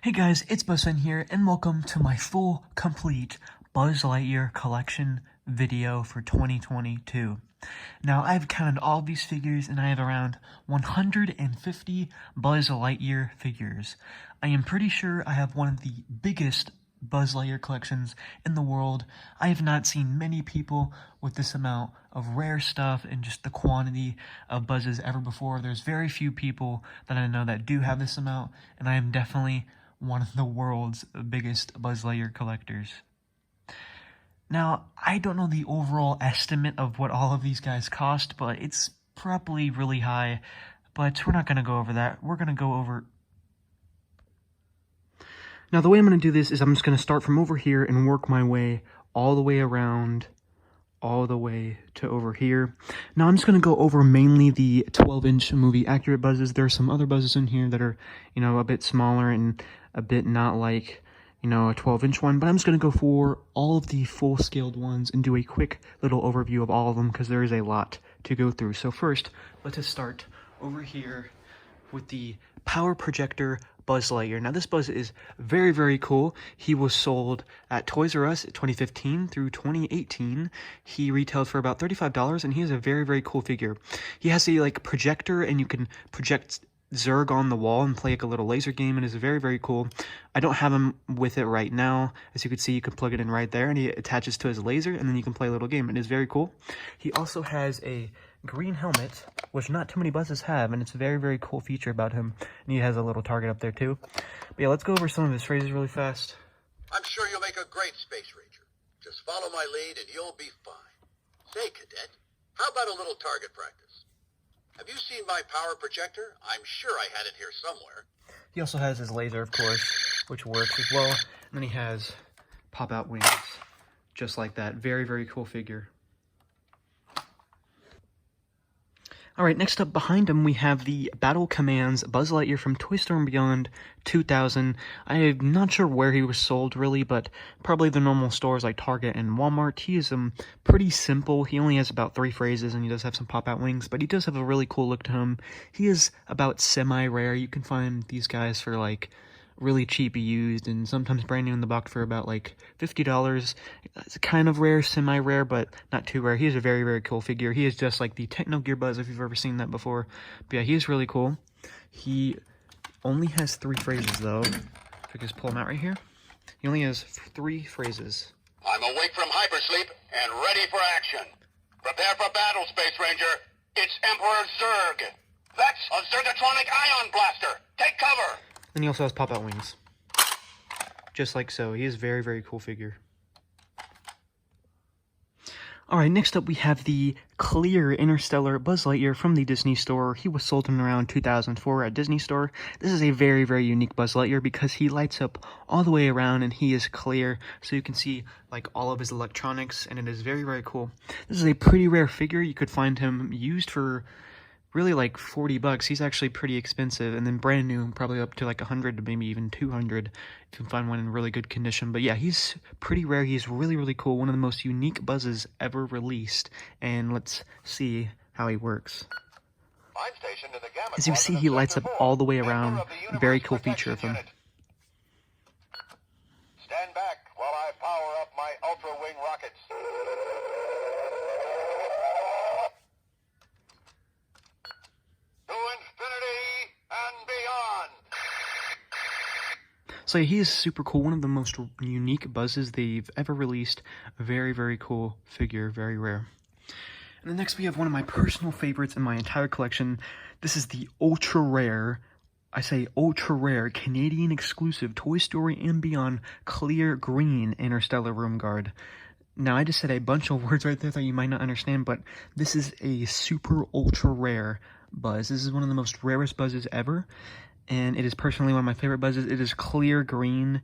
Hey guys, it's BuzzFan here, and welcome to my full, complete Buzz Lightyear collection video for 2022. Now, I've counted all these figures, and I have around 150 Buzz Lightyear figures. I am pretty sure I have one of the biggest Buzz Lightyear collections in the world. I have not seen many people with this amount of rare stuff and just the quantity of Buzzes ever before. There's very few people that I know that do have this amount, and I am definitely one of the world's biggest Buzz Lightyear collectors. Now, I don't know the overall estimate of what all of these guys cost, but it's probably really high, but we're not going to go over that. We're going to go over... Now, the way I'm going to do this is I'm just going to start from over here and work my way all the way around, all the way to over here. Now, I'm just going to go over mainly the 12-inch movie accurate Buzzes. There are some other Buzzes in here that are, a bit smaller and a bit not like, a 12-inch one. But I'm just going to go for all of the full-scaled ones and do a quick little overview of all of them because there is a lot to go through. So first, let us start over here with the power projector Buzz Lightyear. Now, this Buzz is very, very cool. He was sold at Toys R Us 2015 through 2018. He retailed for about $35, and he is a very, very cool figure. He has a, projector, and you can project Zurg on the wall and play, a little laser game, and is very, very cool. I don't have him with it right now. As you can see, you can plug it in right there, and he attaches to his laser, and then you can play a little game. It is very cool. He also has a green helmet, which not too many Buzzes have, and it's a very, very cool feature about him. And he has a little target up there too. But yeah, let's go over some of his phrases really fast. I'm sure you'll make a great Space Ranger. Just follow my lead and you'll be fine. Say, Cadet, how about a little target practice? Have you seen my power projector? I'm sure I had it here somewhere. He also has his laser, of course, which works as well. And then he has pop-out wings, just like that. Very, very cool figure. Alright, next up behind him we have the Battle Commands Buzz Lightyear from Toy Story and Beyond 2000. I'm not sure where he was sold really, but probably the normal stores like Target and Walmart. He is pretty simple. He only has about 3 phrases and he does have some pop-out wings, but he does have a really cool look to him. He is about semi-rare. You can find these guys for really cheap used and sometimes brand new in the box for about $50. It's kind of rare, semi-rare, but not too rare. He is a very, very cool figure. He is just like the Techno Gear Buzz if you've ever seen that before. But yeah, he is really cool. He only has 3 phrases though. If I just pull him out right here. He only has 3 phrases. I'm awake from hypersleep and ready for action. Prepare for battle, Space Ranger. It's Emperor Zurg. That's a Zergotronic ion blaster. Take cover. Then he also has pop-out wings. Just like so. He is a very, very cool figure. Alright, next up we have the clear Interstellar Buzz Lightyear from the Disney Store. He was sold in around 2004 at Disney Store. This is a very, very unique Buzz Lightyear because he lights up all the way around and he is clear. So you can see all of his electronics and it is very, very cool. This is a pretty rare figure. You could find him used for really $40. He's actually pretty expensive, and then brand new, probably up to 100 to maybe even 200 if you can find one in really good condition. But yeah, he's pretty rare. He's really, really cool. One of the most unique Buzzes ever released, and let's see how he works. As you can see, he lights up all the way around. Very cool feature of him. Stand back while I power up my Ultra Wing rockets. So yeah, he is super cool. One of the most unique Buzzes they've ever released. A very, very cool figure. Very rare. And then next we have one of my personal favorites in my entire collection. This is the ultra rare, I say ultra rare, Canadian exclusive Toy Story and Beyond clear green Interstellar Room Guard. Now, I just said a bunch of words right there that you might not understand, but this is a super ultra rare Buzz. This is one of the most rarest Buzzes ever. And it is personally one of my favorite Buzzes. It is clear green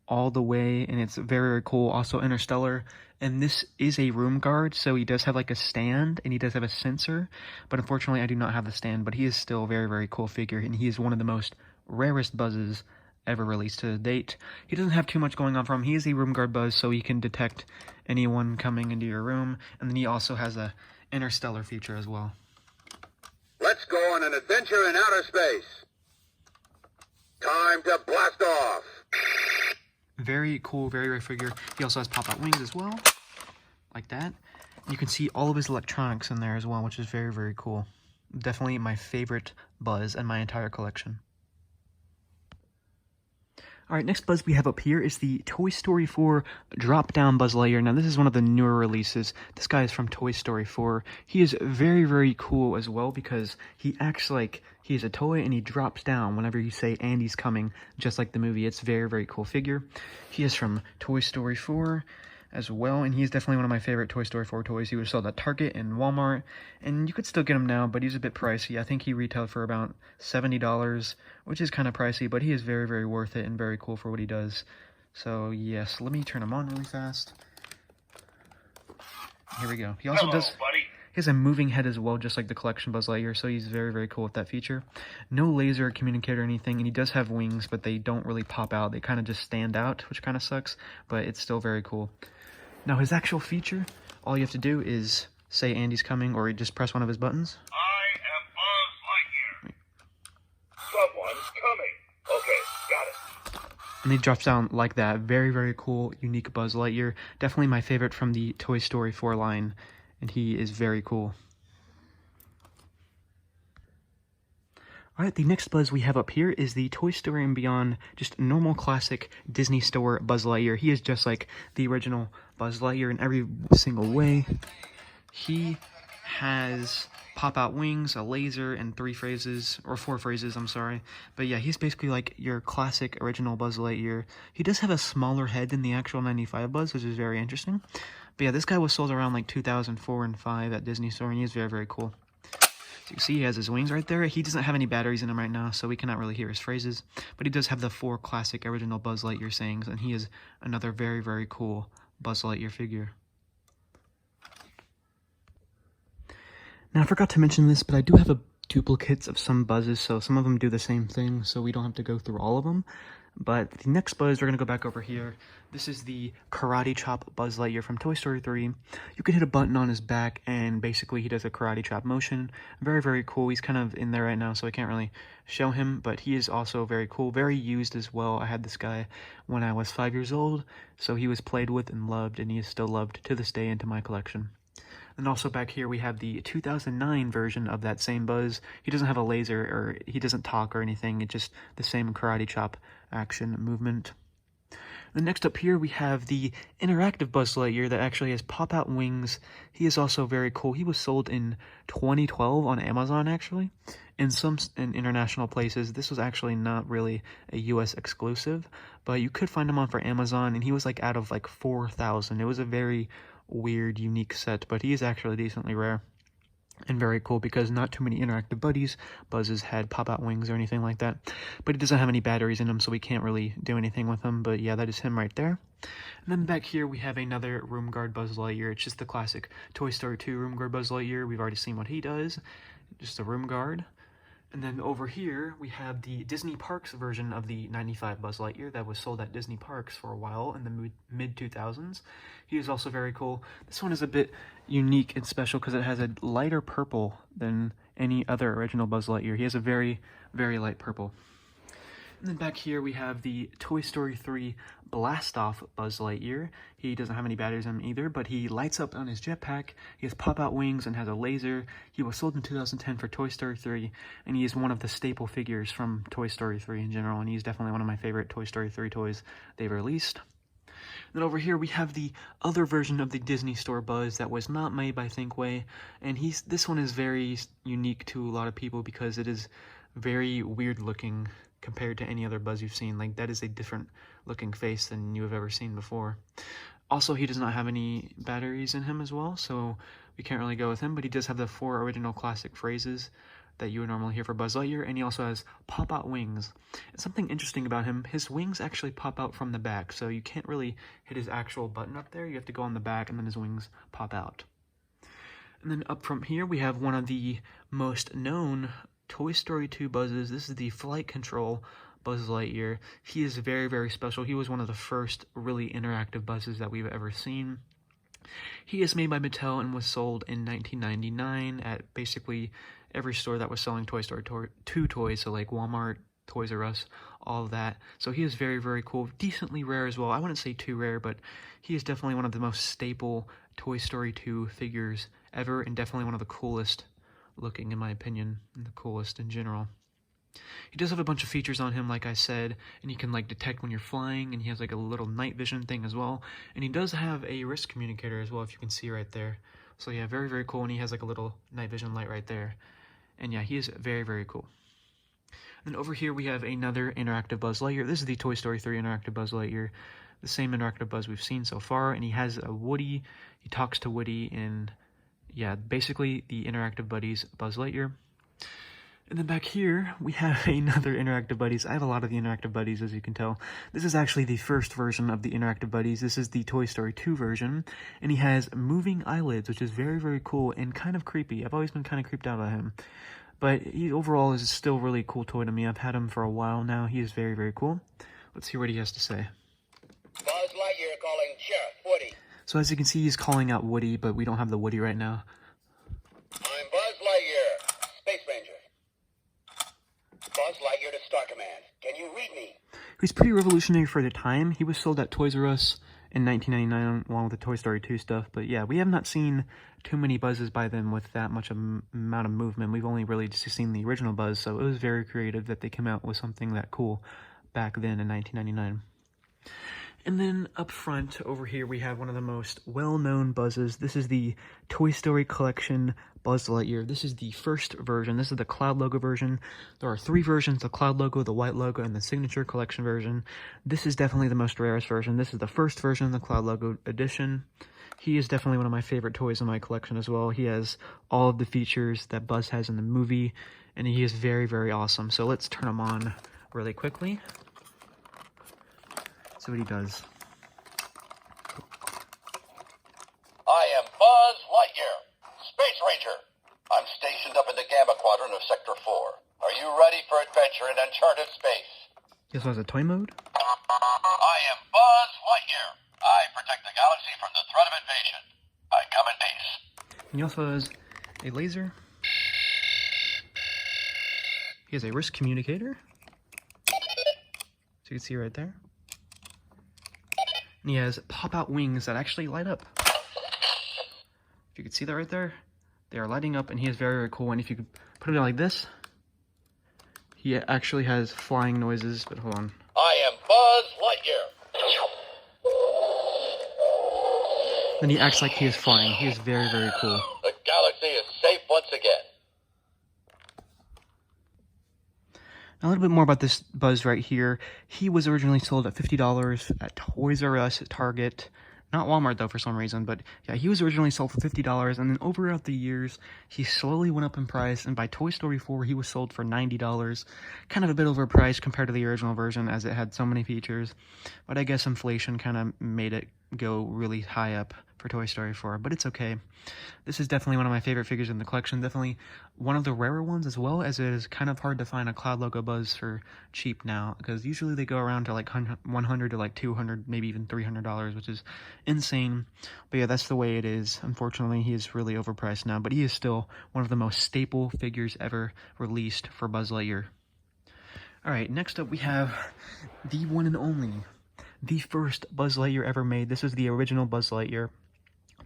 all the way, and it's very, very cool. Also Interstellar, and this is a room guard, so he does have a stand, and he does have a sensor, but unfortunately I do not have the stand, but he is still a very, very cool figure, and he is one of the most rarest Buzzes ever released to date. He doesn't have too much going on for him. He is a room guard Buzz, so he can detect anyone coming into your room, and then he also has a Interstellar feature as well. Let's go on an adventure in outer space. Time to blast off! Very cool, very rare figure. He also has pop-out wings as well, like that. You can see all of his electronics in there as well, which is very, very cool. Definitely my favorite Buzz in my entire collection. Alright, next Buzz we have up here is the Toy Story 4 drop-down Buzz Lightyear. Now, this is one of the newer releases. This guy is from Toy Story 4. He is very, very cool as well because he acts like he's a toy and he drops down whenever you say Andy's coming, just like the movie. It's a very, very cool figure. He is from Toy Story 4 as well, and he's definitely one of my favorite Toy Story 4 toys. He was sold at Target and Walmart, and you could still get him now, but he's a bit pricey. I think he retailed for about $70, which is kind of pricey, but he is very, very worth it and very cool for what he does. So, yes, let me turn him on really fast. Here we go. He also does... buddy. He has a moving head as well, just like the collection Buzz Lightyear, so he's very, very cool with that feature. No laser communicator or anything, and he does have wings, but they don't really pop out. They kind of just stand out, which kind of sucks, but it's still very cool. Now, his actual feature, all you have to do is say Andy's coming, or you just press one of his buttons. I am Buzz Lightyear. Someone's coming. Okay, got it. And he drops down like that. Very, very cool, unique Buzz Lightyear. Definitely my favorite from the Toy Story 4 line, and he is very cool. Alright, the next Buzz we have up here is the Toy Story and Beyond, just normal classic Disney Store Buzz Lightyear. He is just like the original Buzz Lightyear in every single way. He has pop-out wings, a laser, and 4 phrases, I'm sorry. But yeah, he's basically like your classic original Buzz Lightyear. He does have a smaller head than the actual 95 Buzz, which is very interesting. But yeah, this guy was sold around like 2004 and 5 at Disney Store, and he's very, very cool. So you can see he has his wings right there. He doesn't have any batteries in him right now, so we cannot really hear his phrases. But he does have the 4 classic original Buzz Lightyear sayings, and he is another very, very cool Buzz Lightyear figure. Now, I forgot to mention this, but I do have duplicates of some Buzzes, so some of them do the same thing, so we don't have to go through all of them. But the next Buzz, we're going to go back over here. This is the Karate Chop Buzz Lightyear from Toy Story 3. You can hit a button on his back, and basically he does a karate chop motion. Very, very cool. He's kind of in there right now, so I can't really show him, but he is also very cool. Very used as well. I had this guy when I was 5 years old, so he was played with and loved, and he is still loved to this day into my collection. And also back here we have the 2009 version of that same Buzz. He doesn't have a laser, or he doesn't talk or anything. It's just the same karate chop action movement. And next up here we have the interactive Buzz Lightyear that actually has pop-out wings. He is also very cool. He was sold in 2012 on Amazon, actually. In international places, this was actually not really a US exclusive, but you could find him on for Amazon, and he was like out of like 4,000. It was a very weird, unique set, but he is actually decently rare and very cool because not too many interactive Buzzes had pop-out wings or anything like that. But he doesn't have any batteries in him, so we can't really do anything with him. But yeah, that is him right there. And then back here we have another Room Guard Buzz Lightyear. It's just the classic Toy Story 2 Room Guard Buzz Lightyear. We've already seen what he does. Just a Room Guard. And then over here, we have the Disney Parks version of the 95 Buzz Lightyear that was sold at Disney Parks for a while in the mid-2000s. He is also very cool. This one is a bit unique and special because it has a lighter purple than any other original Buzz Lightyear. He has a very, very light purple. And then back here we have the Toy Story 3 Blastoff Buzz Lightyear. He doesn't have any batteries in him either, but he lights up on his jetpack. He has pop-out wings and has a laser. He was sold in 2010 for Toy Story 3, and he is one of the staple figures from Toy Story 3 in general, and he's definitely one of my favorite Toy Story 3 toys they've released. Then over here we have the other version of the Disney Store Buzz that was not made by Thinkway, and this one is very unique to a lot of people because it is very weird looking compared to any other Buzz you've seen. Like, that is a different looking face than you have ever seen before. Also, he does not have any batteries in him as well, so we can't really go with him, but he does have the 4 original classic phrases that you would normally hear for Buzz Lightyear, and he also has pop-out wings. And something interesting about him, his wings actually pop out from the back, so you can't really hit his actual button up there. You have to go on the back, and then his wings pop out. And then up from here, we have one of the most known Toy Story 2 Buzzes. This is the Flight Control Buzz Lightyear. He is very, very special. He was one of the first really interactive Buzzes that we've ever seen. He is made by Mattel and was sold in 1999 at basically every store that was selling Toy Story 2 toys, so like Walmart, Toys R Us, all of that. So he is very, very cool. Decently rare as well. I wouldn't say too rare, but he is definitely one of the most staple Toy Story 2 figures ever, and definitely one of the coolest looking, in my opinion, and the coolest in general. He does have a bunch of features on him, like I said, and he can like detect when you're flying, and he has like a little night vision thing as well. And he does have a wrist communicator as well, if you can see right there. So yeah, very, very cool, and he has like a little night vision light right there. And yeah, he is very, very cool. And over here we have another interactive Buzz Lightyear. This is the Toy Story 3 interactive Buzz Lightyear. The same interactive Buzz we've seen so far, and he has a Woody. He talks to Woody, and yeah, basically the interactive buddies Buzz Lightyear. And then back here, we have another interactive buddies. I have a lot of the interactive buddies, as you can tell. This is actually the first version of the interactive buddies. This is the Toy Story 2 version, and he has moving eyelids, which is very, very cool and kind of creepy. I've always been kind of creeped out by him. But he overall is still a really cool toy to me. I've had him for a while now. He is very, very cool. Let's hear what he has to say. Buzz Lightyear calling Sheriff Woody. So as you can see, he's calling out Woody, but we don't have the Woody right now. I'm Buzz Lightyear, Space Ranger. Buzz Lightyear to Star Command. Can you read me? He's pretty revolutionary for the time. He was sold at Toys R Us in 1999 along with the Toy Story 2 stuff. But yeah, we have not seen too many Buzzes by them with that much amount of movement. We've only really just seen the original Buzz, so it was very creative that they came out with something that cool back then in 1999. And then up front over here we have one of the most well-known Buzzes. This is the Toy Story Collection Buzz Lightyear. This is the first version. This is the Cloud logo version. There are 3 versions: the Cloud logo, the white logo, and the Signature Collection version. This is definitely the most rarest version. This is the first version of the Cloud logo edition. He is definitely one of my favorite toys in my collection as well. He has all of the features that Buzz has in the movie, and he is very, very awesome. So let's turn him on really quickly. See what he does. I am Buzz Lightyear, Space Ranger. I'm stationed up in the Gamma Quadrant of Sector 4. Are you ready for adventure in uncharted space? He also has a toy mode. I am Buzz Lightyear. I protect the galaxy from the threat of invasion. I come in peace. And he also has a laser. He has a wrist communicator. So you can see right there. And he has pop-out wings that actually light up. If you can see that right there, they are lighting up, and he is very, very cool. And if you could put it like this, he actually has flying noises. But hold on. I am Buzz Lightyear. Then he acts like he is flying. He is very, very cool. The galaxy is safe once again. Now, a little bit more about this Buzz right here. He was originally sold at $50 at Toys R Us, Target. Not Walmart, though, for some reason. But, yeah, he was originally sold for $50. And then over the years, he slowly went up in price. And by Toy Story 4, he was sold for $90. Kind of a bit overpriced compared to the original version, as it had so many features. But I guess inflation kind of made it go really high up for Toy Story 4, but it's okay. This is definitely one of my favorite figures in the collection, definitely one of the rarer ones, as well as it is kind of hard to find a Cloud logo Buzz for cheap now, because usually they go around to like $100 to like $200, maybe even $300, which is insane. But yeah, that's the way it is. Unfortunately, he is really overpriced now, but he is still one of the most staple figures ever released for Buzz Lightyear. Alright, next up we have the one and only, the first Buzz Lightyear ever made. This is the original Buzz Lightyear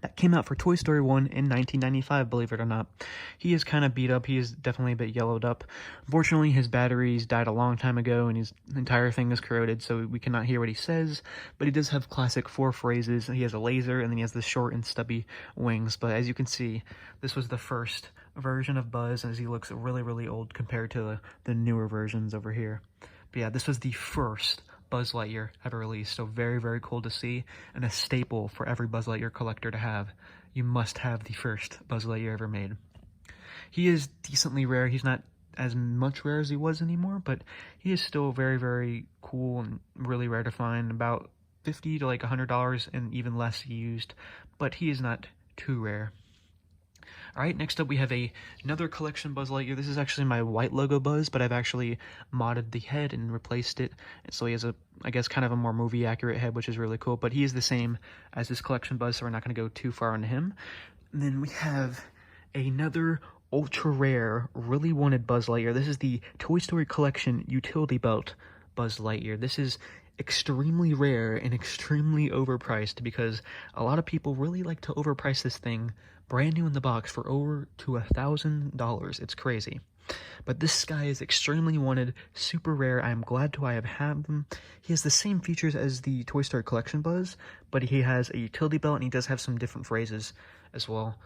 that came out for Toy Story 1 in 1995, believe it or not. He is kind of beat up. He is definitely a bit yellowed up. Unfortunately, his batteries died a long time ago, and his entire thing is corroded, so we cannot hear what he says. But he does have classic 4 phrases. He has a laser, and then he has the short and stubby wings. But as you can see, this was the first version of Buzz, as he looks really, really old compared to the newer versions over here. But yeah, this was the first Buzz Lightyear ever released, so very, very cool to see, and a staple for every Buzz Lightyear collector to have. You must have the first Buzz Lightyear ever made. He is decently rare. He's not as much rare as he was anymore, but he is still very, very cool and really rare to find. About $50 to like $100 and even less used, but he is not too rare. Alright, next up we have another collection Buzz Lightyear. This is actually my white logo Buzz, but I've actually modded the head and replaced it. And so he has I guess, kind of a more movie accurate head, which is really cool. But he is the same as this collection Buzz, so we're not going to go too far into him. And then we have another ultra rare, really wanted Buzz Lightyear. This is the Toy Story Collection Utility Belt Buzz Lightyear. This is extremely rare and extremely overpriced because a lot of people really like to overprice this thing brand new in the box for over to $1,000. It's crazy. But this guy is extremely wanted, super rare. I'm glad to have him. He has the same features as the Toy Story Collection Buzz, but he has a utility belt and he does have some different phrases as well.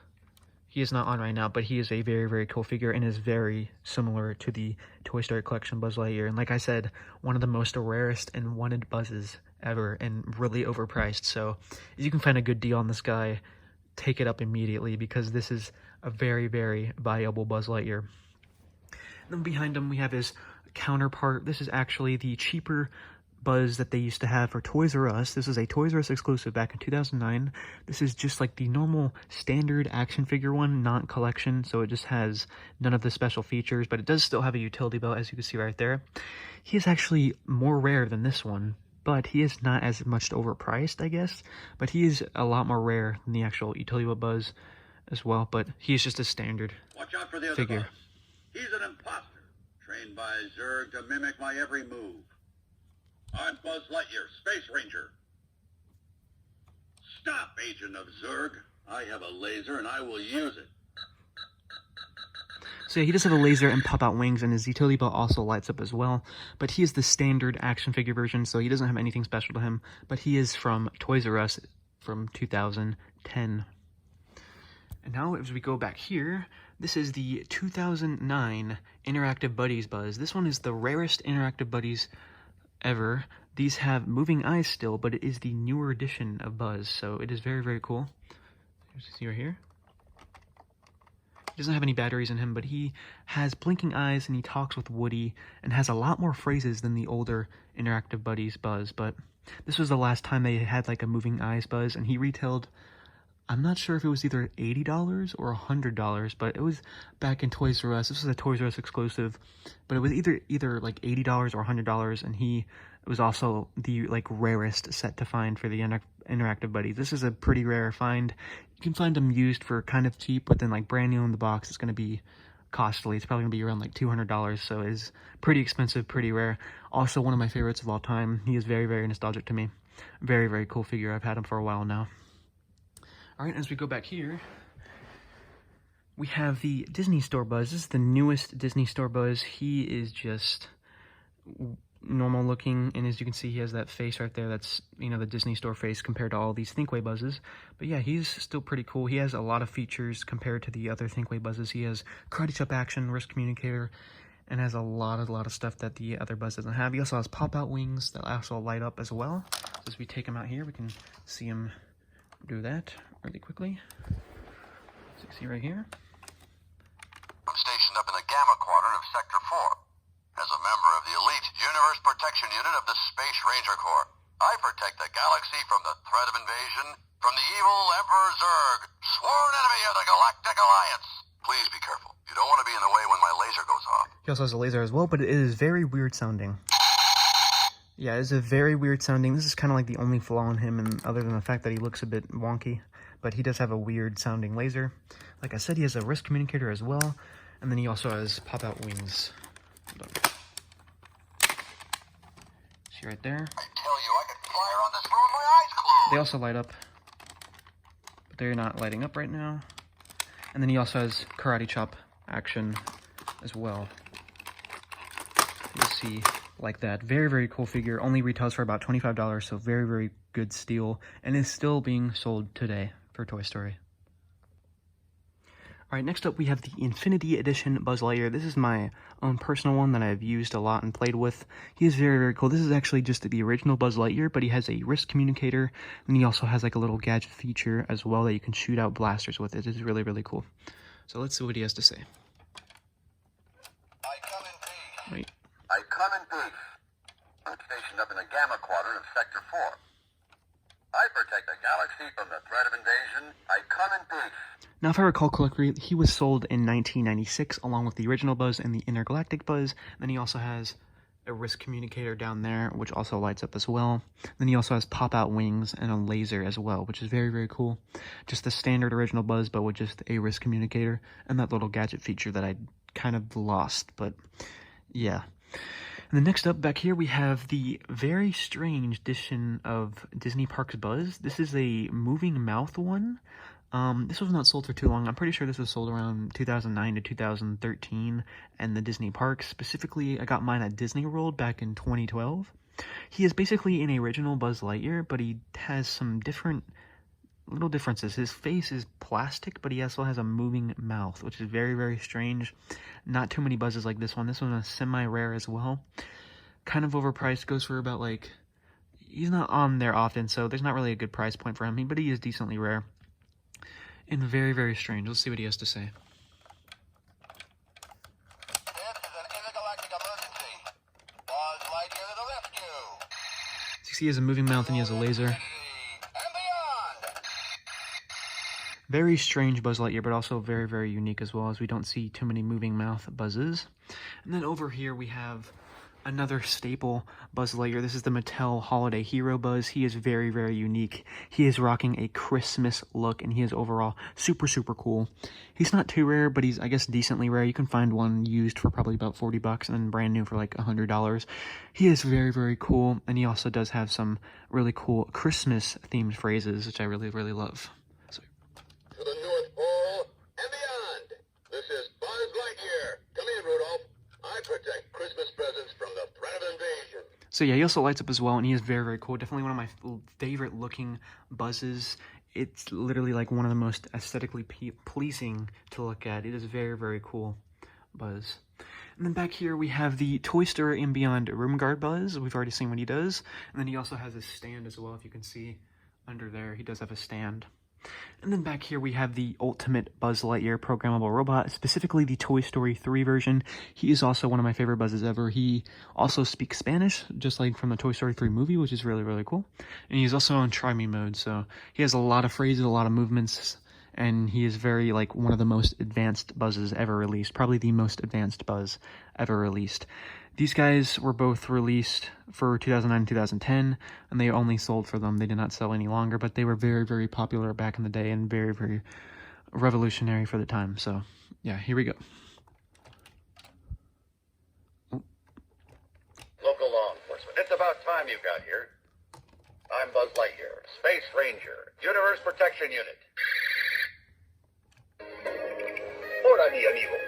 He is not on right now, but he is a very, very cool figure and is very similar to the Toy Story Collection Buzz Lightyear. And like I said, one of the most rarest and wanted Buzzes ever and really overpriced. So if you can find a good deal on this guy, take it up immediately because this is a very, very valuable Buzz Lightyear. And then behind him, we have his counterpart. This is actually the cheaper Buzz that they used to have for Toys R Us. This is a Toys R Us exclusive back in 2009. This is just like the normal standard action figure one, not collection, so it just has none of the special features, but it does still have a utility belt, as you can see right there. He is actually more rare than this one, but he is not as much overpriced, I guess, but he is a lot more rare than the actual utility belt Buzz as well, but he is just a standard Watch out for the other figure. Buzz. He's an imposter, trained by Zurg to mimic my every move. I'm Buzz Lightyear, Space Ranger. Stop, Agent of Zurg. I have a laser and I will use it. So yeah, he does have a laser and pop-out wings, and his utility belt also lights up as well. But he is the standard action figure version, so he doesn't have anything special to him. But he is from Toys R Us from 2010. And now as we go back here, this is the 2009 Interactive Buddies Buzz. This one is the rarest Interactive Buddies ever. These have moving eyes still, but it is the newer edition of Buzz, so it is very, very cool. You see right here. He doesn't have any batteries in him, but he has blinking eyes and he talks with Woody and has a lot more phrases than the older Interactive Buddies Buzz. But this was the last time they had like a moving eyes Buzz, and he retailed, I'm not sure if it was either $80 or $100, but it was back in Toys R Us. This was a Toys R Us exclusive, but it was either like $80 or $100, and he was also the like rarest set to find for the Interactive Buddies. This is a pretty rare find. You can find them used for kind of cheap, but then like brand new in the box, it's going to be costly. It's probably going to be around like $200, so it's pretty expensive, pretty rare. Also one of my favorites of all time. He is very, very nostalgic to me. Very, very cool figure. I've had him for a while now. Alright, as we go back here, we have the Disney Store Buzz. This is the newest Disney Store Buzz. He is just normal looking, and as you can see, he has that face right there. That's, you know, the Disney Store face compared to all these Thinkway Buzzes. But yeah, he's still pretty cool. He has a lot of features compared to the other Thinkway Buzzes. He has karate chop action, wrist communicator, and has a lot of stuff that the other Buzz doesn't have. He also has pop-out wings that also light up as well. So as we take him out here, we can see him do that really quickly. So you see right here. I'm stationed up in the Gamma Quadrant of Sector 4. As a member of the elite Universe Protection Unit of the Space Ranger Corps, I protect the galaxy from the threat of invasion from the evil Emperor Zurg, sworn enemy of the Galactic Alliance. Please be careful. You don't want to be in the way when my laser goes off. He also has a laser as well, but it is very weird sounding. Yeah, it's a very weird sounding. This is kind of like the only flaw in him, and other than the fact that he looks a bit wonky. But he does have a weird sounding laser. Like I said, he has a wrist communicator as well. And then he also has pop-out wings. See right there? I tell you, I could fly around this room with my eyes closed. They also light up, but they're not lighting up right now. And then he also has karate chop action as well. You see like that. Very, very cool figure. Only retails for about $25, so very, very good steal. And is still being sold today for Toy Story. Alright, next up we have the Infinity Edition Buzz Lightyear. This is my own personal one that I've used a lot and played with. He is very, very cool. This is actually just the original Buzz Lightyear, but he has a wrist communicator, and he also has like a little gadget feature as well that you can shoot out blasters with. It is really, really cool. So let's see what he has to say. I come in peace. Wait. I come in peace. I'm stationed up in the Gamma Quadrant of Sector 4. I protect the galaxy from the threat of invasion. I come in peace. Now, if I recall correctly, he was sold in 1996 along with the original Buzz and the Intergalactic Buzz. Then he also has a wrist communicator down there, which also lights up as well. Then he also has pop-out wings and a laser as well, which is very, very cool. Just the standard original Buzz, but with just a wrist communicator and that little gadget feature that I kind of lost, but yeah. And then next up back here, we have the very strange edition of Disney Parks Buzz. This is a moving mouth one. This was not sold for too long. I'm pretty sure this was sold around 2009 to 2013 and the Disney parks. Specifically, I got mine at Disney World back in 2012. He is basically an original Buzz Lightyear, but he has some little differences. His face is plastic, but he also has a moving mouth, which is very, very strange. Not too many Buzzes like this one. This one is semi-rare as well. Kind of overpriced, goes for about like, he's not on there often, so there's not really a good price point for him, but he is decently rare. And very, very strange. Let's see what he has to say. This is an intergalactic emergency. Buzz Lightyear to the rescue. So you see he has a moving mouth and he has a laser. And beyond. Very strange Buzz Lightyear, but also very, very unique as well, as we don't see too many moving mouth Buzzes. And then over here we have another staple Buzz Lightyear. This is the Mattel Holiday Hero Buzz. He is very, very unique. He is rocking a Christmas look, and he is overall super, super cool. He's not too rare, but he's, I guess, decently rare. You can find one used for probably about 40 bucks and then brand new for like $100. He is very, very cool, and he also does have some really cool Christmas-themed phrases, which I really, really love. So, To the North Pole and beyond. This is Buzz Lightyear. Come in, Rudolph. I protect Christmas presents from the threat of invasion. So yeah, he also lights up as well, and he is very, very cool. Definitely one of my favorite looking Buzzes. It's literally like one of the most aesthetically pleasing to look at. It is very, very cool Buzz. And then back here we have the Toy Story and Beyond Room Guard Buzz. We've already seen what he does. And then he also has a stand as well, if you can see under there. He does have a stand. And then back here we have the ultimate Buzz Lightyear programmable robot, specifically the Toy Story 3 version. He is also one of my favorite Buzzes ever. He also speaks Spanish, just like from the Toy Story 3 movie, which is really, really cool. And he's also on Try Me mode, so he has a lot of phrases, a lot of movements, and he is very, like, one of the most advanced Buzzes ever released. Probably the most advanced Buzz ever released. These guys were both released for 2009 and 2010, and they only sold for them. They did not sell any longer, but they were very, very popular back in the day and very, very revolutionary for the time. So, yeah, here we go. Local law enforcement. It's about time you got here. I'm Buzz Lightyear, Space Ranger, Universe Protection Unit. Hola, mi amigo.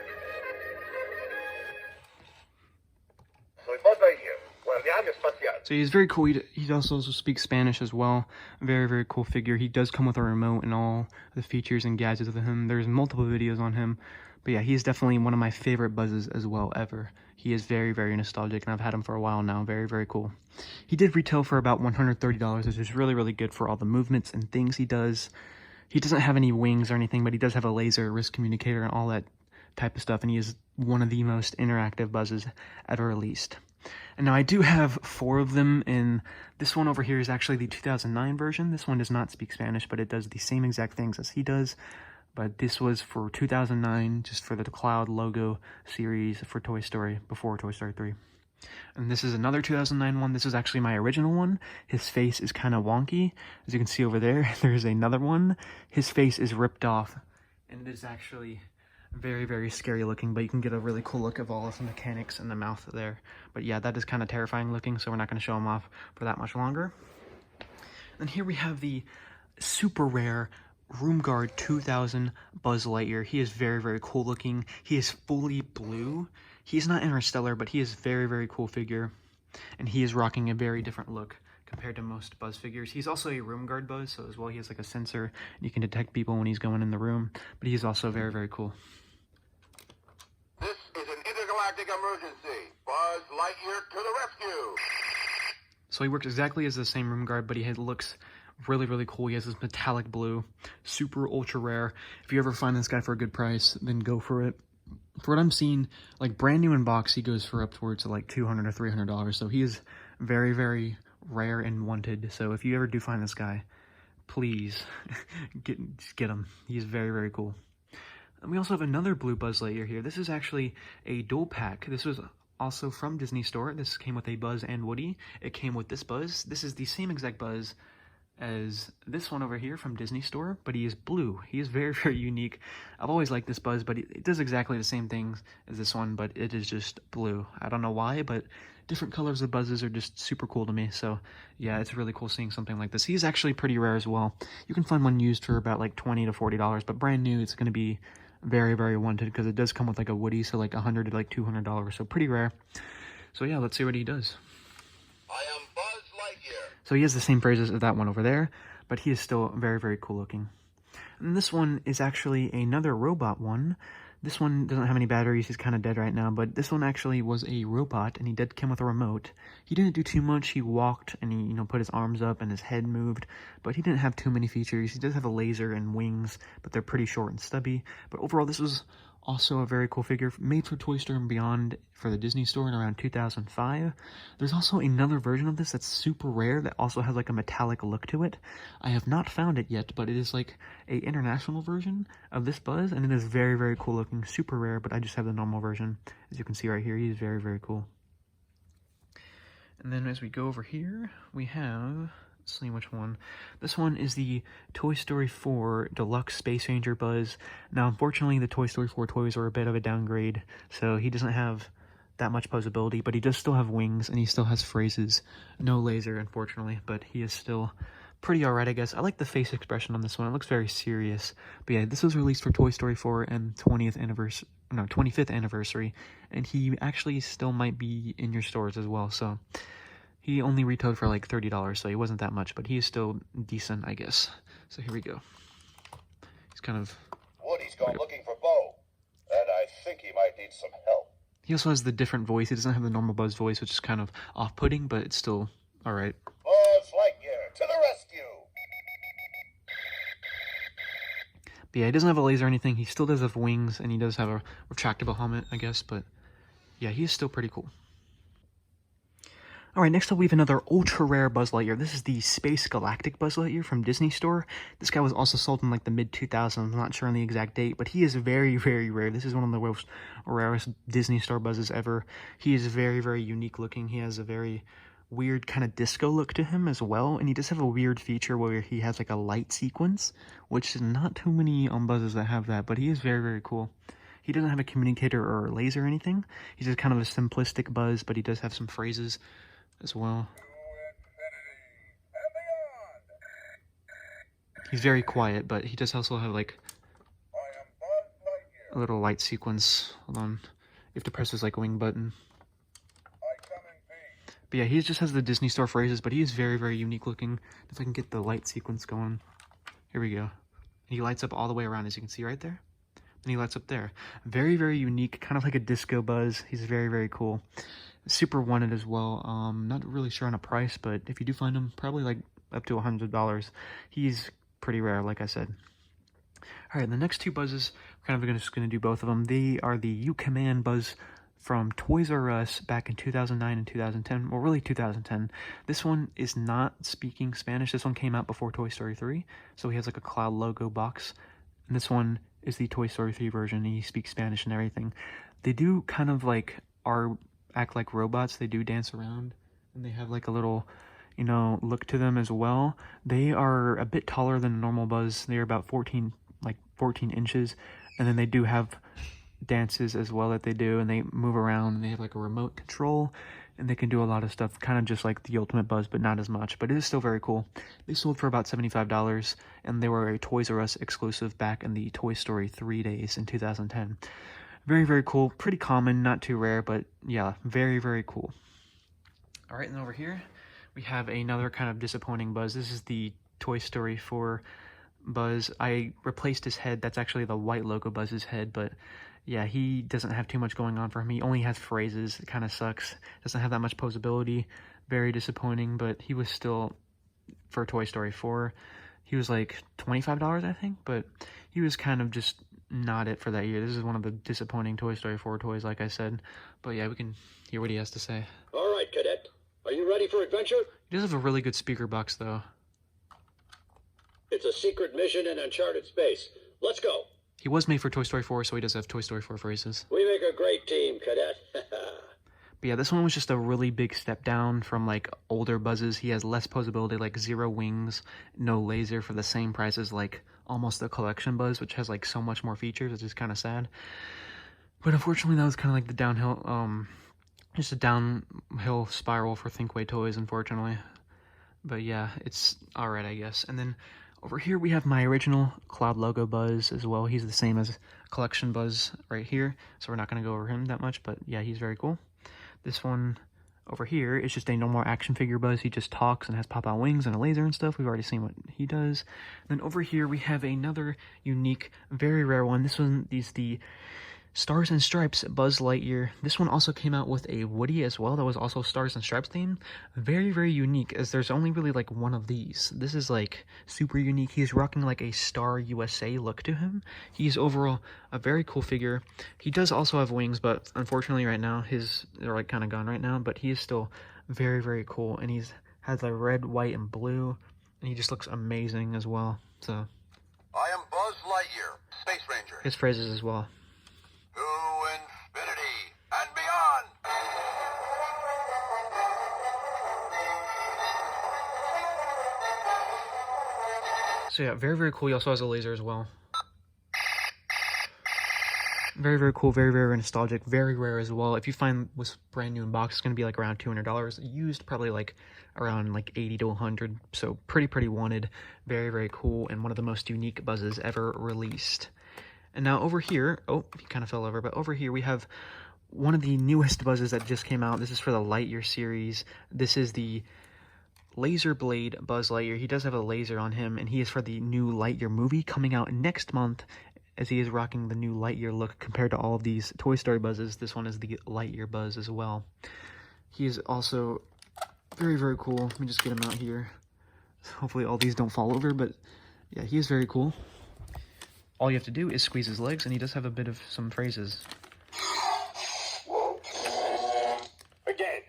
So he's very cool. He also speaks Spanish as well. Very, very cool figure. He does come with a remote and all the features and gadgets of him. There's multiple videos on him. But yeah, he's definitely one of my favorite Buzzes as well ever. He is very, very nostalgic, and I've had him for a while now. Very, very cool. He did retail for about $130, which is really, really good for all the movements and things he does. He doesn't have any wings or anything, but he does have a laser, wrist communicator, and all that type of stuff. And he is one of the most interactive Buzzes ever released. And now I do have 4 of them, and this one over here is actually the 2009 version. This one does not speak Spanish, but it does the same exact things as he does. But this was for 2009, just for the Cloud logo series for Toy Story, before Toy Story 3. And this is another 2009 one. This is actually my original one. His face is kind of wonky. As you can see over there, there's another one. His face is ripped off, and it is actually very, very scary looking, but you can get a really cool look of all of the mechanics and the mouth there. But yeah, that is kind of terrifying looking, so we're not going to show him off for that much longer. And here we have the super rare Room Guard 2000 Buzz Lightyear. He is very, very cool looking. He is fully blue. He's not Interstellar, but he is very, very cool figure. And he is rocking a very different look compared to most Buzz figures. He's also a Room Guard Buzz, so as well he has like a sensor, and you can detect people when he's going in the room. But he's also very, very cool. This is an intergalactic emergency. Buzz Lightyear to the rescue. So he works exactly as the same Room Guard, but he looks really, really cool. He has this metallic blue, super ultra rare. If you ever find this guy for a good price, then go for it. For what I'm seeing, like brand new in box, he goes for upwards of like $200 or $300. So he is very, very rare and wanted. So if you ever do find this guy, please just get him. He's very, very cool. And we also have another blue Buzz Lightyear here. This is actually a dual pack. This was Also from Disney Store, this came with a Buzz and Woody. It came with this Buzz. This is the same exact Buzz as this one over here from Disney Store, but he is blue. He is very, very unique. I've always liked this Buzz, but it does exactly the same things as this one, but it is just blue. I don't know why, but different colors of Buzzes are just super cool to me. So yeah, it's really cool seeing something like this. He's actually pretty rare as well. You can find one used for about like $20 to $40, but brand new, it's going to be very, very wanted because it does come with like a Woody, so like $100 to like $200, so pretty rare. So yeah, let's see what he does. I am Buzz Lightyear. So he has the same phrases as that one over there, but he is still very, very cool looking. And this one is actually another robot one. This one doesn't have any batteries, he's kind of dead right now, but this one actually was a robot, and he did come with a remote. He didn't do too much, he walked, and he, put his arms up, and his head moved, but he didn't have too many features. He does have a laser and wings, but they're pretty short and stubby. But overall, this was also a very cool figure, made for Toy Store and Beyond for the Disney Store in around 2005. There's also another version of this that's super rare that also has like a metallic look to it. I have not found it yet, but it is like a international version of this Buzz, and it is very, very cool looking, super rare, but I just have the normal version. As you can see right here, he is very, very cool. And then as we go over here, we have... Let's see which one. This one is the Toy Story 4 Deluxe Space Ranger Buzz. Now, unfortunately, the Toy Story 4 toys are a bit of a downgrade, so he doesn't have that much posability, but he does still have wings, and he still has phrases. No laser, unfortunately, but he is still pretty alright, I guess. I like the face expression on this one. It looks very serious. But yeah, this was released for Toy Story 4 and 25th anniversary, and he actually still might be in your stores as well, so... He only retailed for like $30, so he wasn't that much, but he is still decent, I guess. So here we go. He's kind of... Woody's gone looking for Bo, and I think he might need some help. He also has the different voice. He doesn't have the normal Buzz voice, which is kind of off-putting, but it's still alright. Buzz Lightyear, to the rescue! But yeah, he doesn't have a laser or anything. He still does have wings, and he does have a retractable helmet, I guess, but yeah, he is still pretty cool. Alright, next up we have another ultra-rare Buzz Lightyear. This is the Space Galactic Buzz Lightyear from Disney Store. This guy was also sold in like the mid-2000s, I'm not sure on the exact date, but he is very, very rare. This is one of the most rarest Disney Store Buzzes ever. He is very, very unique looking. He has a very weird kind of disco look to him as well, and he does have a weird feature where he has like a light sequence, which is not too many Buzzes that have that, but he is very, very cool. He doesn't have a communicator or a laser or anything. He's just kind of a simplistic Buzz, but he does have some phrases as well. He's very quiet, but he does also have like a little light sequence. Hold on, you have to press his like wing button. But yeah, he just has the Disney Store phrases, but he is very, very unique looking. If I can get the light sequence going. Here we go. And he lights up all the way around, as you can see right there. And he lights up there. Very, very unique, kind of like a disco Buzz. He's very, very cool. Super wanted as well. Not really sure on a price, but if you do find him, probably like up to $100. He's pretty rare, like I said. All right, the next two Buzzes, we're kind of just going to do both of them. They are the You Command Buzz from Toys R Us back in 2009 and 2010. Well, really 2010. This one is not speaking Spanish. This one came out before Toy Story 3, so he has like a cloud logo box. And this one is the Toy Story 3 version. He speaks Spanish and everything. They do kind of like act like robots. They do dance around, and they have like a little, look to them as well. They are a bit taller than a normal Buzz. They're about 14 inches, and then they do have dances as well that they do, and they move around, and they have like a remote control, and they can do a lot of stuff, kind of just like the Ultimate Buzz, but not as much. But it is still very cool. They sold for about $75, and they were a Toys R Us exclusive back in the Toy Story 3 days in 2010. Very, very cool. Pretty common, not too rare, but yeah, very, very cool. All right, and over here, we have another kind of disappointing Buzz. This is the Toy Story 4 Buzz. I replaced his head. That's actually the white logo Buzz's head, but yeah, he doesn't have too much going on for him. He only has phrases. It kind of sucks. Doesn't have that much posability. Very disappointing, but he was still, for Toy Story 4, he was like $25, I think, but he was kind of just not it for that year. This is one of the disappointing Toy Story 4 toys, like I said. But yeah, we can hear what he has to say. All right, Cadet. Are you ready for adventure? He does have a really good speaker box, though. It's a secret mission in uncharted space. Let's go. He was made for Toy Story 4, so he does have Toy Story 4 phrases. We make a great team, Cadet. But yeah, this one was just a really big step down from like older Buzzes. He has less posability, like 0 wings, no laser, for the same price as like almost the collection Buzz, which has like so much more features, which is kind of sad. But unfortunately, that was kind of like the downhill, just a downhill spiral for Thinkway Toys, unfortunately. But yeah, it's alright, I guess. And then over here we have my original Cloud Logo Buzz as well. He's the same as Collection Buzz right here, so we're not going to go over him that much, but yeah, he's very cool. This one over here is just a normal action figure Buzz. He just talks and has pop-out wings and a laser and stuff. We've already seen what he does. And then over here we have another unique, very rare one. This one is the Stars and Stripes Buzz Lightyear. This one also came out with a Woody as well that was also Stars and Stripes theme. Very, very unique, as there's only really like one of these. This is like super unique. He's rocking like a Star USA look to him. He's overall a very cool figure. He does also have wings, but unfortunately right now they're like kind of gone right now, but he is still very, very cool. And has a red, white, and blue, and he just looks amazing as well. So I am Buzz Lightyear, Space Ranger. His phrases as well. To infinity and beyond! So yeah, very, very cool. He also has a laser as well. Very, very cool. Very, very nostalgic. Very rare as well. If you find was brand new in box, it's going to be like around $200. Used probably like around like 80 to 100. So pretty wanted. Very, very cool. And one of the most unique Buzzes ever released. And now over here, oh, he kind of fell over, but over here we have one of the newest Buzzes that just came out. This is for the Lightyear series. This is the Laser Blade Buzz Lightyear. He does have a laser on him, and he is for the new Lightyear movie coming out next month, as he is rocking the new Lightyear look compared to all of these Toy Story Buzzes. This one is the Lightyear Buzz as well. He is also very, very cool. Let me just get him out here. Hopefully all these don't fall over, but yeah, he is very cool. All you have to do is squeeze his legs, and he does have a bit of some phrases. Again.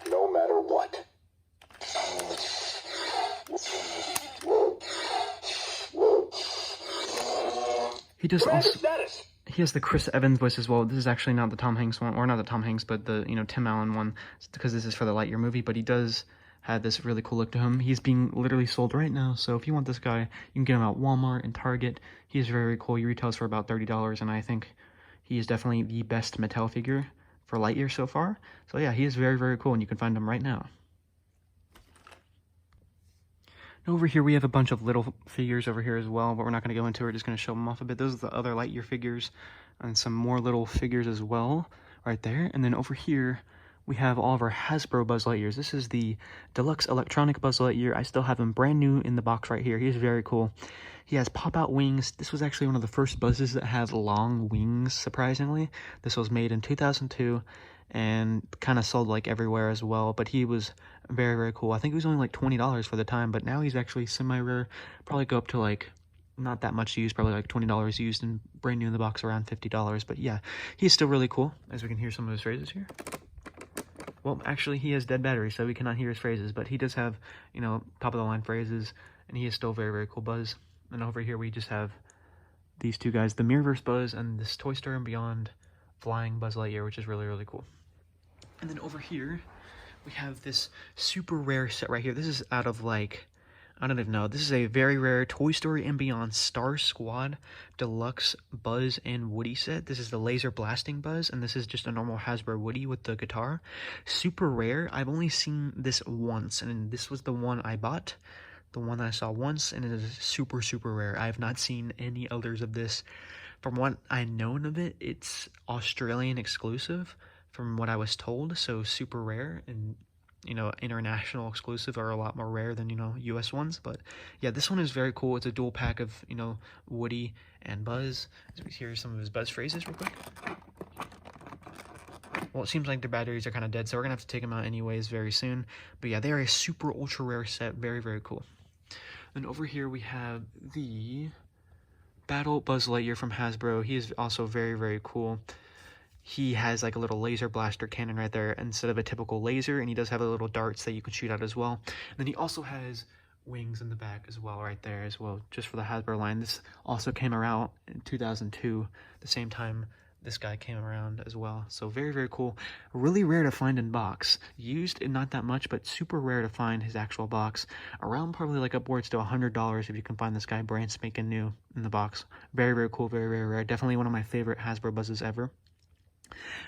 No matter what. He does also... He has the Chris Evans voice as well. This is actually not the Tom Hanks one, or not the Tom Hanks, but the, Tim Allen one, because this is for the Lightyear movie, but he does have this really cool look to him. He's being literally sold right now, so if you want this guy, you can get him at Walmart and Target. He is very, very cool. He retails for about $30, and I think he is definitely the best Mattel figure for Lightyear so far. So yeah, he is very, very cool, and you can find him right now. Over here we have a bunch of little figures over here as well, but we're not going to go into it. We're just going to show them off a bit. Those are the other Lightyear figures, and some more little figures as well right there. And then over here we have all of our Hasbro Buzz Lightyears. This is the deluxe electronic Buzz Lightyear. I still have him brand new in the box right here. He's very cool. He has pop-out wings. This was actually one of the first Buzzes that had long wings, surprisingly. This was made in 2002 and kind of sold like everywhere as well, but he was very, very cool. I think he was only like $20 for the time, but now he's actually semi-rare. Probably go up to like not that much used, probably like $20 used, and brand new in the box around $50. But yeah, he's still really cool, as we can hear some of his phrases here. Well, actually, he has dead battery, so we cannot hear his phrases, but he does have, top-of-the-line phrases, and he is still very, very cool Buzz. And over here, we just have these two guys, the Mirrorverse Buzz and this Toy Story and Beyond flying Buzz Lightyear, which is really, really cool. And then over here, we have this super rare set right here. This is out of, like, I don't even know. This is a very rare Toy Story and Beyond Star Squad Deluxe Buzz and Woody set. This is the laser blasting Buzz, and this is just a normal Hasbro Woody with the guitar. Super rare. I've only seen this once, and this was the one I bought. The one that I saw once, and it is super, super rare. I have not seen any others of this. From what I known of it, it's Australian exclusive, from what I was told, so super rare, and international exclusive are a lot more rare than, US ones. But yeah, this one is very cool. It's a dual pack of, Woody and Buzz. As we hear some of his Buzz phrases real quick. Well, it seems like their batteries are kind of dead, so we're gonna have to take them out anyways very soon. But yeah, they are a super ultra rare set. Very, very cool. And over here we have the Battle Buzz Lightyear from Hasbro. He is also very, very cool. He has like a little laser blaster cannon right there instead of a typical laser, and he does have a little darts that you can shoot out as well. And then he also has wings in the back as well, right there as well, just for the Hasbro line. This also came around in 2002, the same time this guy came around as well. So very, very cool. Really rare to find in box. Used, not that much, but super rare to find his actual box. Around probably like upwards to $100 if you can find this guy brand spanking new in the box. Very, very cool, very, very rare. Definitely one of my favorite Hasbro buzzes ever.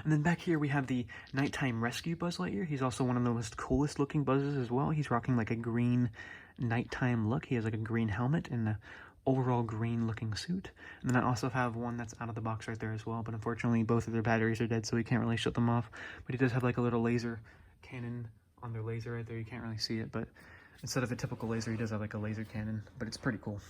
And then back here we have the Nighttime Rescue Buzz Lightyear. He's also one of the most coolest looking buzzes as well. He's rocking like a green nighttime look. He has like a green helmet and a overall green looking suit. And then I also have one that's out of the box right there as well, but unfortunately both of their batteries are dead, so we can't really shut them off. But he does have like a little laser cannon on their laser right there. You can't really see it, but instead of a typical laser, he does have like a laser cannon, but it's pretty cool.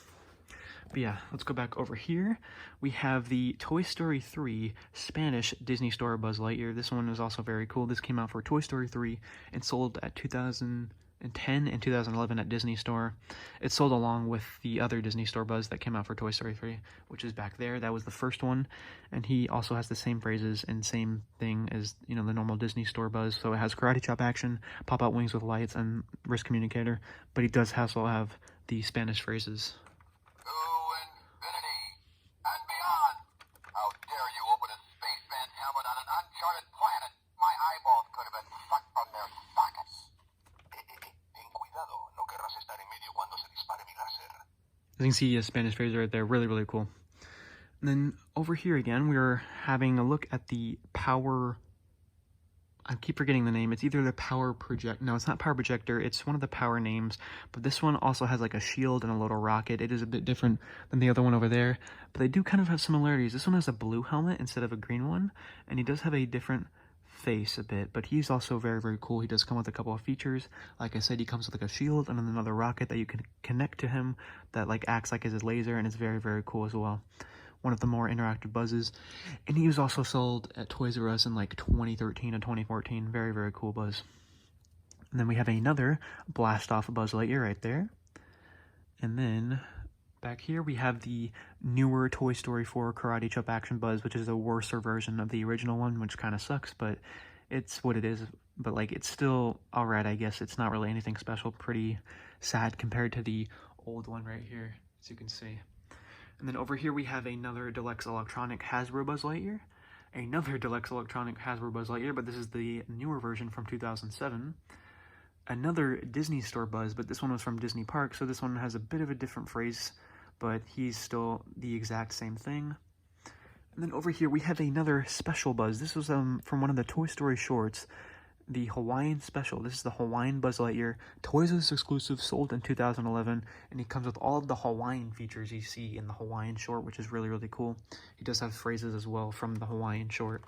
But yeah, let's go back over here. We have the Toy Story 3 Spanish Disney Store Buzz Lightyear. This one is also very cool. This came out for Toy Story 3 and sold at 2010 and 2011 at Disney Store. It sold along with the other Disney Store Buzz that came out for Toy Story 3, which is back there. That was the first one, and he also has the same phrases and same thing as, you know, the normal Disney Store Buzz. So it has karate chop action, pop-out wings with lights, and wrist communicator, but he does also have the Spanish phrases. As you can see, a Spanish phrase right there, really, really cool. And then over here again, we're having a look at the power, I keep forgetting the name. It's either the power project, no, it's not power projector, it's one of the power names, but this one also has like a shield and a little rocket. It is a bit different than the other one over there, but they do kind of have similarities. This one has a blue helmet instead of a green one, and he does have a different face a bit, but he's also very, very cool. He does come with a couple of features. Like I said, he comes with like a shield and then another rocket that you can connect to him that like acts like as a laser, and it's very, very cool as well. One of the more interactive buzzes, and he was also sold at Toys R Us in like 2013 and 2014. Very, very cool buzz. And then we have another blastoff Buzz Lightyear right there. And then back here we have the newer Toy Story 4 Karate Chop Action Buzz, which is a worser version of the original one, which kind of sucks, but it's what it is. But like, it's still alright, I guess. It's not really anything special. Pretty sad compared to the old one right here, as you can see. And then over here we have another deluxe electronic Hasbro Buzz Lightyear. Another deluxe electronic Hasbro Buzz Lightyear, but this is the newer version from 2007. Another Disney Store Buzz, but this one was from Disney Park, so this one has a bit of a different phrase, but he's still the exact same thing. And then over here we have another special Buzz. This was from one of the Toy Story shorts, the Hawaiian special. This is the Hawaiian Buzz Lightyear, Toys R Us exclusive, sold in 2011, and he comes with all of the Hawaiian features you see in the Hawaiian short, which is really, really cool. He does have phrases as well from the Hawaiian short.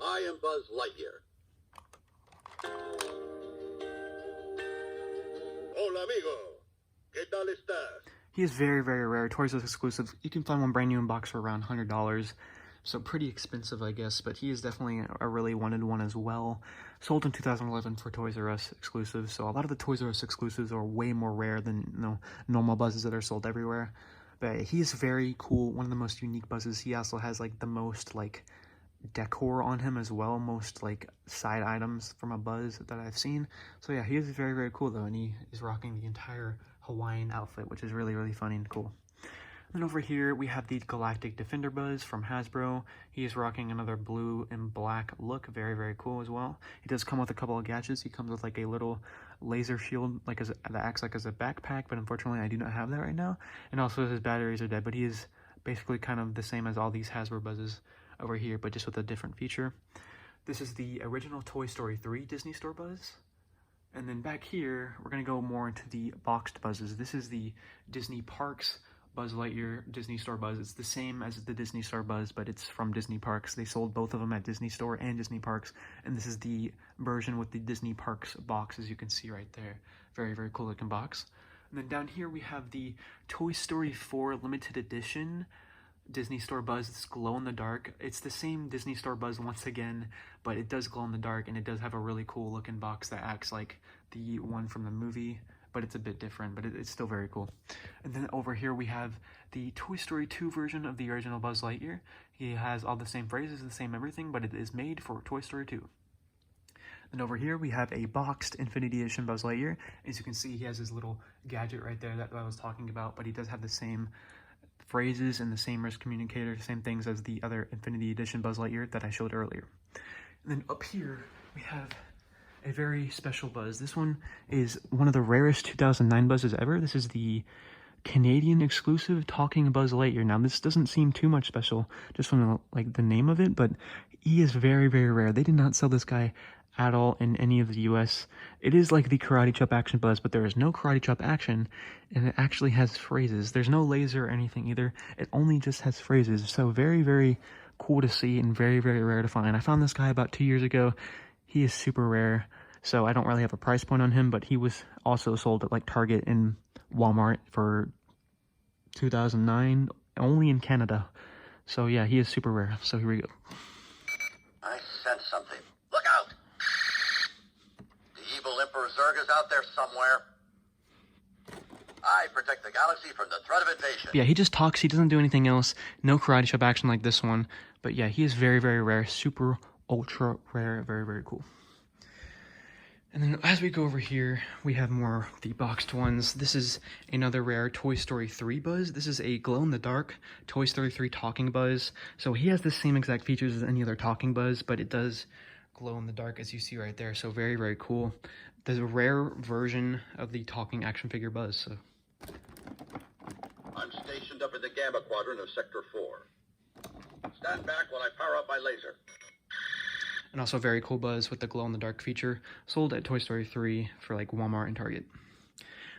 I am Buzz Lightyear. Hola, amigo. ¿Qué tal estás? He is very, very rare. Toys R Us exclusive. You can find one brand new in box for around $100. So pretty expensive, I guess, but he is definitely a really wanted one as well. Sold in 2011 for Toys R Us exclusives. So a lot of the Toys R Us exclusives are way more rare than, you know, normal buzzes that are sold everywhere. But he is very cool. One of the most unique buzzes. He also has like the most like decor on him as well. Most like side items from a buzz that I've seen. So yeah, he is very, very cool though. And he is rocking the entire Hawaiian outfit, which is really, really funny and cool. Then over here, we have the Galactic Defender Buzz from Hasbro. He is rocking another blue and black look. Very, very cool as well. He does come with a couple of gadgets. He comes with like a little laser shield like that acts like as a backpack, but unfortunately I do not have that right now. And also his batteries are dead, but he is basically kind of the same as all these Hasbro Buzzes over here, but just with a different feature. This is the original Toy Story 3 Disney Store Buzz. And then back here, we're going to go more into the boxed buzzes. This is the Disney Parks Buzz Lightyear Disney Store Buzz. It's the same as the Disney Store Buzz, but it's from Disney Parks. They sold both of them at Disney Store and Disney Parks, and this is the version with the Disney Parks box, as you can see right there. Very, very cool looking box. And then down here we have the Toy Story 4 limited edition Disney Store Buzz. It's glow in the dark. It's the same Disney Store Buzz once again, but it does glow in the dark, and it does have a really cool looking box that acts like the one from the movie, but it's a bit different, but it's still very cool. And then over here we have the Toy Story 2 version of the original Buzz Lightyear. He has all the same phrases, the same everything, but it is made for Toy Story 2. Then over here we have a boxed Infinity Edition Buzz Lightyear. As you can see, he has his little gadget right there that I was talking about, but he does have the same phrases and the same risk communicator, same things as the other Infinity Edition Buzz Lightyear that I showed earlier. And then up here we have a very special Buzz. This one is one of the rarest 2009 Buzzes ever. This is the Canadian exclusive Talking Buzz Lightyear. Now this doesn't seem too much special just from the name of it, but he is very, very rare. They did not sell this guy at all in any of the US. It is like the Karate Chop action Buzz, but there is no Karate Chop action, and it actually has phrases. There's no laser or anything either. It only just has phrases. So very, very cool to see and very, very rare to find. I found this guy about 2 years ago. He is super rare, so I don't really have a price point on him, but he was also sold at like Target and Walmart for 2009, only in Canada. So yeah, he is super rare. So here we go. I sense something. Look out! The evil Emperor Zurg is out there somewhere. I protect the galaxy from the threat of invasion. Yeah, he just talks. He doesn't do anything else. No Karate Chop action like this one. But yeah, he is very, very rare. Super, ultra rare. Very, very cool. And then as we go over here, we have more of the boxed ones. This is another rare Toy Story 3 Buzz. This is a glow-in-the-dark Toy Story 3 talking Buzz. So he has the same exact features as any other talking Buzz, but it does glow in the dark as you see right there. So very, very cool. There's a rare version of the talking action figure Buzz. So I'm stationed up in the Gamma Quadrant of Sector 4. Stand back while I power up my laser. And also very cool Buzz with the glow-in-the-dark feature, sold at Toy Story 3 for like Walmart and Target.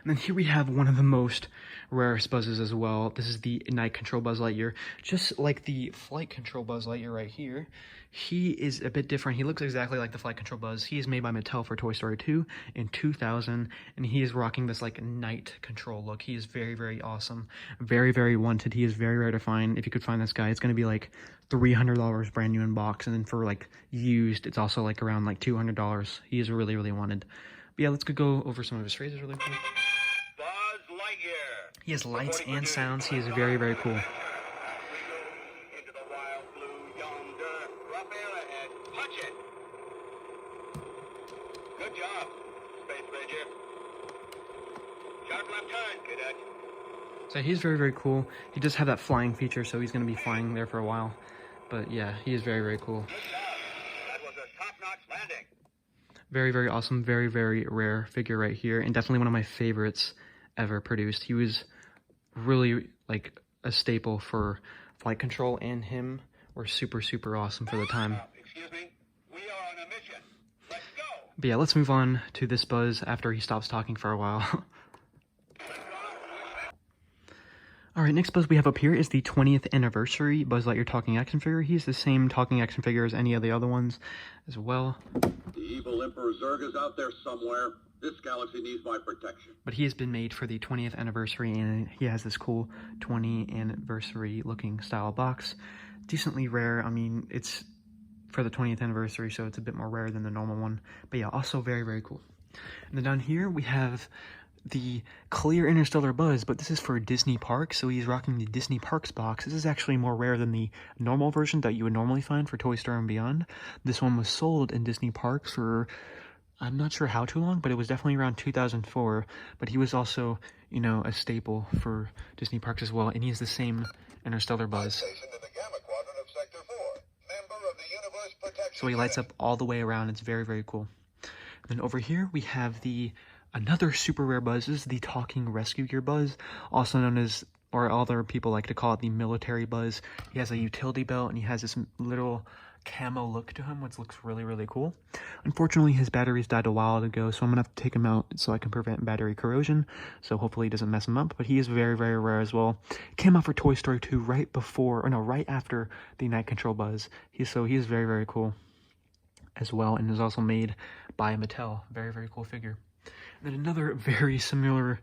And then here we have one of the most rarest Buzzes as well. This is the Night Control Buzz Lightyear. Just like the Flight Control Buzz Lightyear right here, he is a bit different. He looks exactly like the Flight Control Buzz. He is made by Mattel for Toy Story 2 in 2000, and he is rocking this like night control look. He is very, very awesome. Very, very wanted. He is very rare to find. If you could find this guy, it's going to be like $300 brand new in box, and then for like used, it's also like around like $200. He is really, really wanted. But yeah, let's go over some of his phrases really quick. Buzz Lightyear. He has lights and sounds. He is very, very cool. Into the wild blue yonder. Rough air ahead. Punch it. Good job, Space Ranger. Sharp left turn, cadet. So he's very, very cool. He does have that flying feature, so he's going to be flying there for a while. But yeah, he is very, very cool. Good job. That was a top-notch landing. Very, very awesome. Very, very rare figure right here. And definitely one of my favorites ever produced. He was really like a staple for Flight Control, and him were super, super awesome for the time. Excuse me. We are on a mission. Let's go. But yeah, let's move on to this Buzz after he stops talking for a while. Alright, next Buzz we have up here is the 20th anniversary Buzz Lightyear talking action figure. He's the same talking action figure as any of the other ones as well. The evil Emperor Zurg is out there somewhere. This galaxy needs my protection. But he has been made for the 20th anniversary, and he has this cool 20th anniversary looking style box. Decently rare. I mean, it's for the 20th anniversary, so it's a bit more rare than the normal one. But yeah, also very, very cool. And then down here we have the clear Interstellar Buzz, but this is for Disney Parks, so he's rocking the Disney Parks box. This is actually more rare than the normal version that you would normally find for Toy Story and Beyond. This one was sold in Disney Parks for, I'm not sure how too long, but it was definitely around 2004, but he was also, you know, a staple for Disney Parks as well, and he has the same Interstellar Buzz. So he lights up all the way around. It's very, very cool. And then over here we have another super rare Buzz. This is the Talking Rescue Gear Buzz, also known as, or other people like to call it, the Military Buzz. He has a utility belt, and he has this little camo look to him, which looks really, really cool. Unfortunately, his batteries died a while ago, so I'm gonna have to take him out so I can prevent battery corrosion, so hopefully he doesn't mess him up. But he is very, very rare as well. Came out for Toy Story 2 right after the Night Control Buzz. He is very, very cool as well, and is also made by Mattel. Very, very cool figure. And then another very similar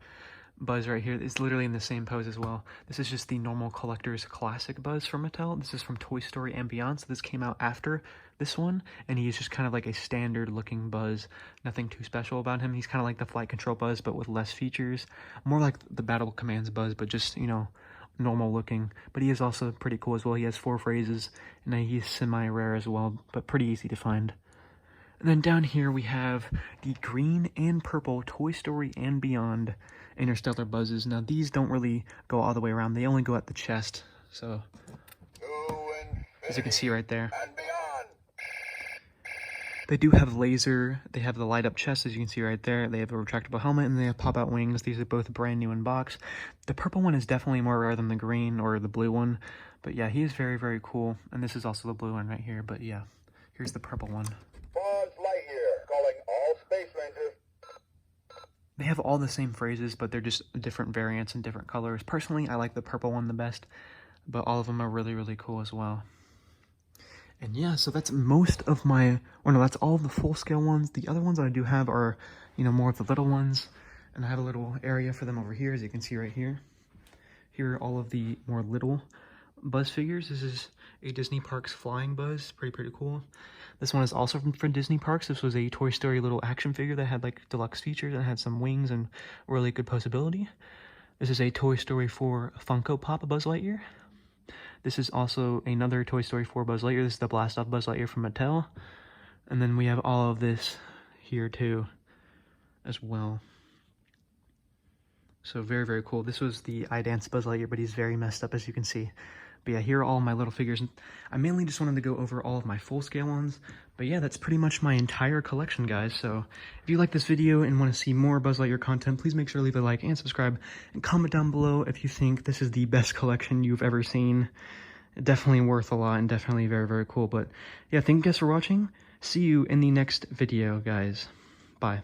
Buzz right here is literally in the same pose as well. This is just the normal collector's classic Buzz from Mattel. This is from Toy Story and Beyond, so this came out after this one, and he is just kind of like a standard looking Buzz. Nothing too special about him. He's kind of like the Flight Control Buzz, but with less features. More like the Battle Commands Buzz, but just, you know, normal looking. But he is also pretty cool as well. He has 4 phrases, and he's semi-rare as well, but pretty easy to find. And then down here we have the green and purple Toy Story and Beyond Interstellar buzzes. Now these don't really go all the way around, they only go at the chest. So, as you can see right there. They do have laser, they have the light up chest as you can see right there, they have a retractable helmet, and they have pop out wings. These are both brand new in box. The purple one is definitely more rare than the green or the blue one, but yeah, he is very, very cool. And this is also the blue one right here, but yeah, here's the purple one. Buzz Lightyear, calling all Space Rangers. They have all the same phrases, but they're just different variants and different colors. Personally, I like the purple one the best, but all of them are really, really cool as well. And yeah, so that's most of my, or no, that's all of the full-scale ones. The other ones that I do have are, you know, more of the little ones. And I have a little area for them over here, as you can see right here. Here are all of the more little Buzz figures. This is a Disney Parks Flying Buzz. Pretty cool. This one is also from Disney Parks. This was a Toy Story little action figure that had like deluxe features and had some wings and really good posability. This is a Toy Story 4 Funko Pop Buzz Lightyear. This is also another Toy Story 4 Buzz Lightyear. This is the blastoff Buzz Lightyear from Mattel. And then we have all of this here too as well. So very, very cool. This was the iDance Buzz Lightyear, but he's very messed up as you can see. But yeah, here are all my little figures. I mainly just wanted to go over all of my full-scale ones. But yeah, that's pretty much my entire collection, guys. So if you like this video and want to see more Buzz Lightyear content, please make sure to leave a like and subscribe. And comment down below if you think this is the best collection you've ever seen. Definitely worth a lot and definitely very, very cool. But yeah, thank you guys for watching. See you in the next video, guys. Bye.